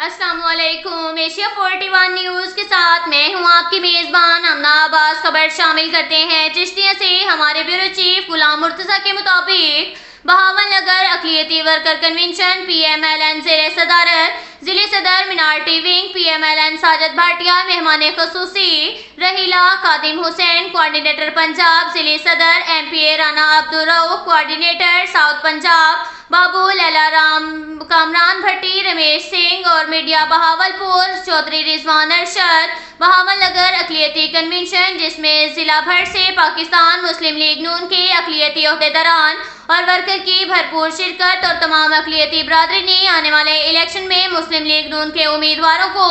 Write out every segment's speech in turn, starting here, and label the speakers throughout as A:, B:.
A: السلام علیکم۔ Asia 41 news کے ساتھ میں ہوں آپ کی میزبان امنا عباس۔ خبر شامل کرتے ہیں چشتیہ سے۔ ہمارے بیورو چیف غلام مرتضیٰ کے مطابق بہاول نگر اقلیتی worker convention P M L N زیر صدارت ضلع صدر minority wing P M L N Sajid Bhatia, مہمان خصوصی رحیلہ خادم حسین، کوارڈینیٹر پنجاب ضلع صدر M P A Rana Abdul Rauf, coordinator south Punjab Babu Leela Ram, Kamran Bhatti, Ramesh Singh اور میڈیا بہاولپور چودھری رضوان ارشد۔ بہاول نگر اقلیتی کنونشن جس میں ضلع بھر سے پاکستان مسلم لیگ نون کے اقلیتی عہدیداران اور ورکر کی بھرپور شرکت اور تمام اقلیتی برادری نے آنے والے الیکشن میں مسلم لیگ نون کے امیدواروں کو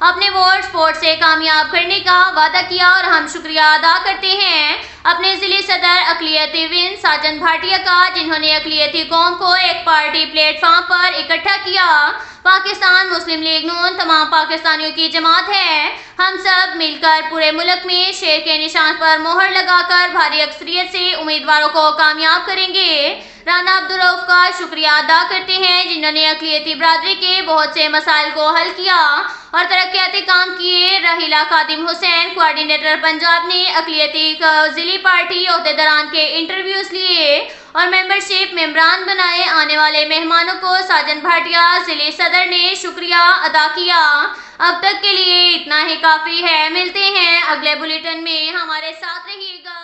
A: اپنے ووٹ سے کامیاب کرنے کا وعدہ کیا، اور ہم شکریہ ادا کرتے ہیں اپنے ضلع صدر اقلیتی ون ساجد بھاٹیہ کا، جنہوں نے اقلیتی قوم کو ایک پارٹی پلیٹ فارم پر اکٹھا کیا۔ پاکستان مسلم لیگ نون تمام پاکستانیوں کی جماعت ہے۔ ہم سب مل کر پورے ملک میں شیر کے نشان پر مہر لگا کر بھاری اکثریت سے امیدواروں کو کامیاب کریں گے۔ رانا عبدالرؤف کا شکریہ ادا کرتے ہیں، جنہوں نے اقلیتی برادری کے بہت سے مسائل کو حل کیا اور ترقیاتی کام کیے۔ رحیلہ خادم حسین، کوارڈینیٹر پنجاب نے اقلیتی ضلعی پارٹی عہدیداران کے انٹرویوز لیے اور ممبرشپ ممبران بنائے۔ آنے والے مہمانوں کو ساجد بھاٹیہ ضلع صدر نے شکریہ ادا کیا۔ اب تک کے لیے اتنا ہی کافی ہے۔ ملتے ہیں اگلے بلیٹن میں، ہمارے ساتھ رہیے گا۔